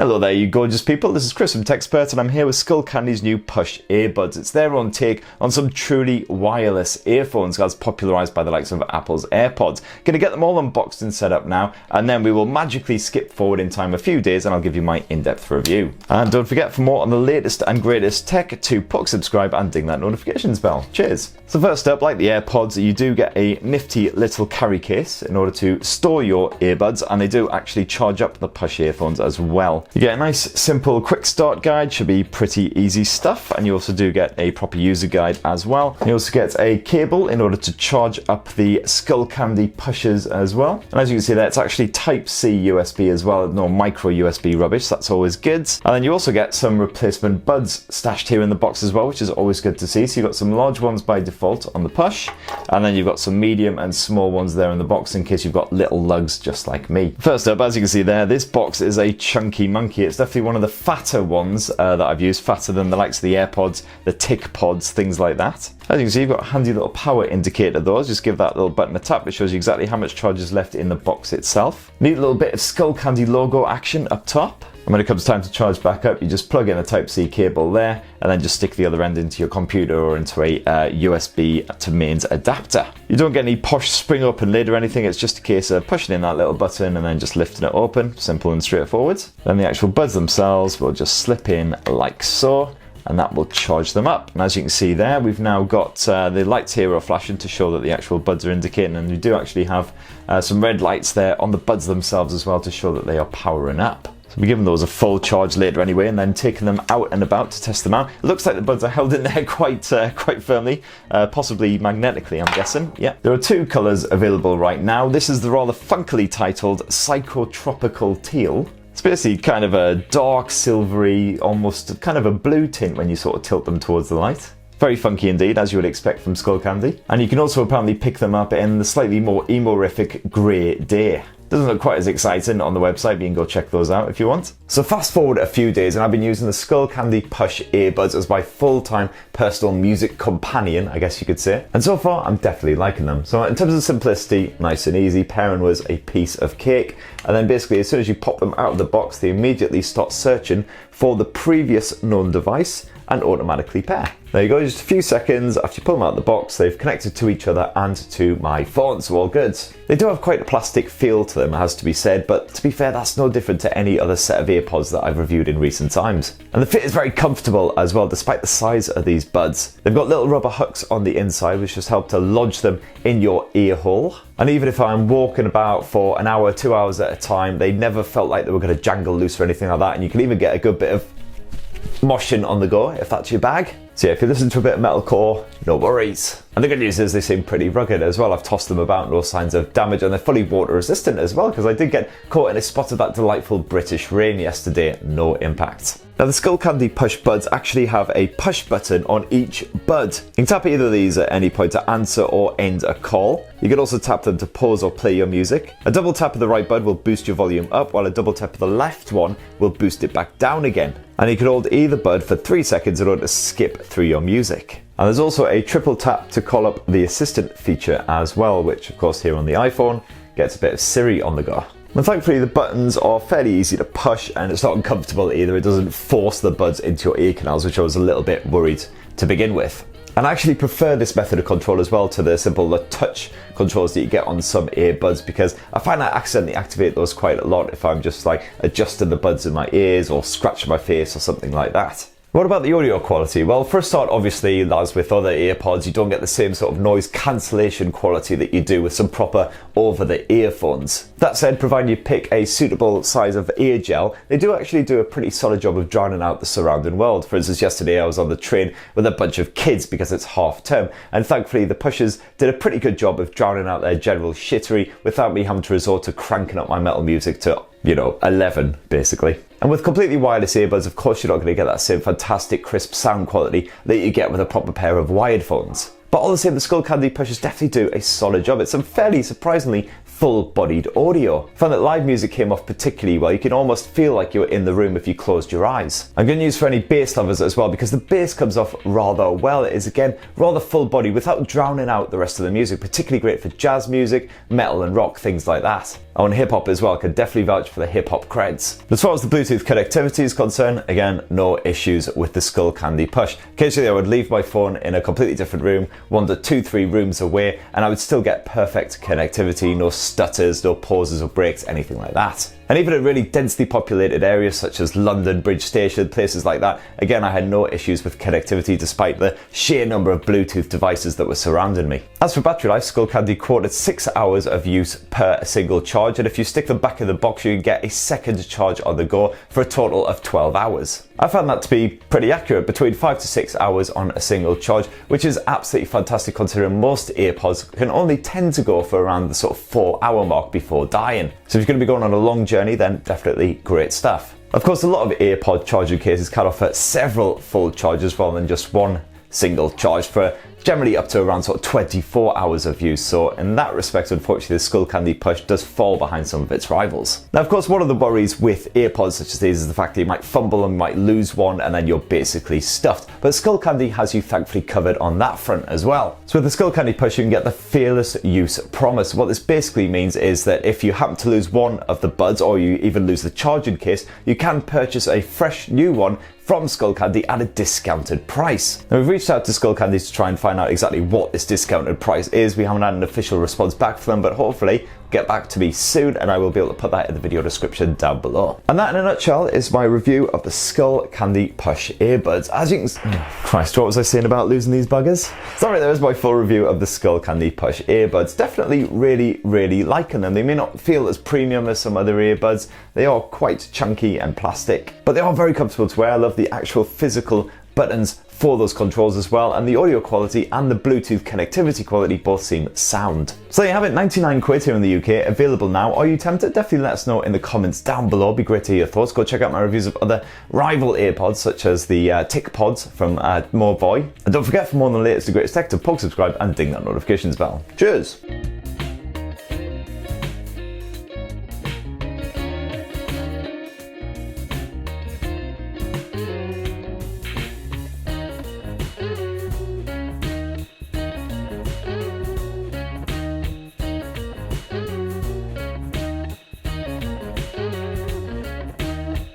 Hello there, you gorgeous people. This is Chris from Techspert, and I'm here with SkullCandy's new Push earbuds. It's their own take on some truly wireless earphones, as popularised by the likes of Apple's Airpods. Gonna get them all unboxed and set up now, and then we will magically skip forward in time a few days, and I'll give you my in-depth review. And don't forget, for more on the latest and greatest tech, to subscribe and ding that notifications bell. Cheers. So first up, like the Airpods, you do get a nifty little carry case in order to store your earbuds, and they do actually charge up the Push earphones as well. You get a nice, simple, quick start guide, should be pretty easy stuff, and you also do get a proper user guide as well. You also get a cable in order to charge up the SkullCandy Pushes as well. And as you can see there, it's actually Type-C USB as well, no micro USB rubbish, so that's always good. And then you also get some replacement buds stashed here in the box as well, which is always good to see. So you've got some large ones by default on the Push, and then you've got some medium and small ones there in the box in case you've got little lugs just like me. First up, as you can see there, this box is a chunky monkey. It's definitely one of the fatter ones that I've used, fatter than the likes of the Airpods, the Ticpods, things like that. As you can see, you've got a handy little power indicator though. Just give that little button a tap. It shows you exactly how much charge is left in the box itself. Neat little bit of SkullCandy logo action up top. And when it comes time to charge back up, you just plug in a Type-C cable there, and then just stick the other end into your computer or into a USB to mains adapter. You don't get any Push spring open lid or anything, it's just a case of pushing in that little button and then just lifting it open. Simple and straightforward. Then the actual buds themselves will just slip in like so, and that will charge them up. And as you can see there, we've now got the lights here are flashing to show that the actual buds are indicating, and we do actually have some red lights there on the buds themselves as well to show that they are powering up. So we're giving those a full charge later anyway, and then taking them out and about to test them out. It looks like the buds are held in there quite firmly, possibly magnetically, I'm guessing. Yeah. There are two colours available right now. This is the rather funkily titled Psychotropical Teal. It's basically kind of a dark silvery, almost kind of a blue tint when you sort of tilt them towards the light. Very funky indeed, as you would expect from SkullCandy. And you can also apparently pick them up in the slightly more emo-rific grey day. Doesn't look quite as exciting on the website, but you can go check those out if you want. So fast forward a few days, and I've been using the SkullCandy Push earbuds as my full-time personal music companion, I guess you could say. And so far, I'm definitely liking them. So in terms of simplicity, nice and easy. Pairing was a piece of cake. And then basically, as soon as you pop them out of the box, they immediately start searching for the previous known device and automatically pair. There you go, just a few seconds after you pull them out of the box, they've connected to each other and to my phone, so all good. They do have quite a plastic feel to them, it has to be said, but to be fair, that's no different to any other set of Airpods that I've reviewed in recent times. And the fit is very comfortable as well, despite the size of these buds. They've got little rubber hooks on the inside, which just help to lodge them in your ear hole. And even if I'm walking about for an hour, 2 hours at a time, they never felt like they were going to jangle loose or anything like that, and you can even get a good bit of moshing on the go if that's your bag. So yeah, if you listen to a bit of metalcore, no worries. And the good news is they seem pretty rugged as well. I've tossed them about, no signs of damage, and they're fully water resistant as well, because I did get caught in a spot of that delightful British rain yesterday, no impact. Now the SkullCandy Push buds actually have a push button on each bud. You can tap either of these at any point to answer or end a call. You can also tap them to pause or play your music. A double tap of the right bud will boost your volume up, while a double tap of the left one will boost it back down again. And you can hold either bud for 3 seconds in order to skip through your music. And there's also a triple tap to call up the assistant feature as well, which of course here on the iPhone gets a bit of Siri on the go. And thankfully the buttons are fairly easy to push, and it's not uncomfortable either. It doesn't force the buds into your ear canals, which I was a little bit worried to begin with. And I actually prefer this method of control as well to the simple touch controls that you get on some earbuds, because I find I accidentally activate those quite a lot if I'm just like adjusting the buds in my ears or scratching my face or something like that. What about the audio quality? Well, for a start, obviously, as with other Airpods, you don't get the same sort of noise cancellation quality that you do with some proper over-the earphones. That said, providing you pick a suitable size of ear gel, they do actually do a pretty solid job of drowning out the surrounding world. For instance, yesterday I was on the train with a bunch of kids because it's half term, and thankfully the Pushes did a pretty good job of drowning out their general shittery without me having to resort to cranking up my metal music to, 11 basically. And with completely wireless earbuds, of course you're not going to get that same fantastic crisp sound quality that you get with a proper pair of wired phones. But all the same, the SkullCandy Pushes definitely do a solid job. It's some fairly surprisingly full-bodied audio. I found that live music came off particularly well. You can almost feel like you're in the room if you closed your eyes. And good news for any bass lovers as well, because the bass comes off rather well. It is again rather full-bodied without drowning out the rest of the music, particularly great for jazz music, metal and rock, things like that. Oh, and hip-hop as well, could definitely vouch for the hip-hop creds. As far as the Bluetooth connectivity is concerned, again, no issues with the SkullCandy Push. Occasionally I would leave my phone in a completely different room, wander 2-3 rooms away, and I would still get perfect connectivity, no stutters, no pauses or breaks, anything like that. And even in really densely populated areas such as London Bridge Station, places like that, again I had no issues with connectivity despite the sheer number of Bluetooth devices that were surrounding me. As for battery life, SkullCandy quoted 6 hours of use per single charge, and if you stick the back of the box you can get a second charge on the go for a total of 12 hours. I found that to be pretty accurate, between 5 to 6 hours on a single charge, which is absolutely fantastic considering most Airpods can only tend to go for around the sort of 4-hour mark before dying. So if you're going to be going on a long journey, then definitely great stuff. Of course, a lot of Airpod charging cases can offer several full charges rather than just one single charge for generally up to around sort of 24 hours of use, so in that respect unfortunately the SkullCandy Push does fall behind some of its rivals. Now of course one of the worries with Airpods such as these is the fact that you might fumble and might lose one and then you're basically stuffed, but SkullCandy has you thankfully covered on that front as well. So with the SkullCandy Push you can get the fearless use promise. What this basically means is that if you happen to lose one of the buds or you even lose the charging case, you can purchase a fresh new one from SkullCandy at a discounted price. Now we've reached out to SkullCandy to try and find out exactly what this discounted price is. We haven't had an official response back from them, but hopefully get back to me soon and I will be able to put that in the video description down below. And that in a nutshell is my review of the SkullCandy Push earbuds. As you can Christ, what was I saying about losing these buggers? Sorry, there is my full review of the SkullCandy Push earbuds. Definitely really liking them. They may not feel as premium as some other earbuds. They are quite chunky and plastic, but they are very comfortable to wear. I love the actual physical buttons for those controls as well, and the audio quality and the Bluetooth connectivity quality both seem sound. So there you have it, 99 quid here in the UK, available now. Are you tempted? Definitely let us know in the comments down below. It'd be great to hear your thoughts. Go check out my reviews of other rival Airpods such as the Ticpods from Moreboy. And don't forget, for more on the latest and greatest tech, to poke, subscribe and ding that notifications bell. Cheers!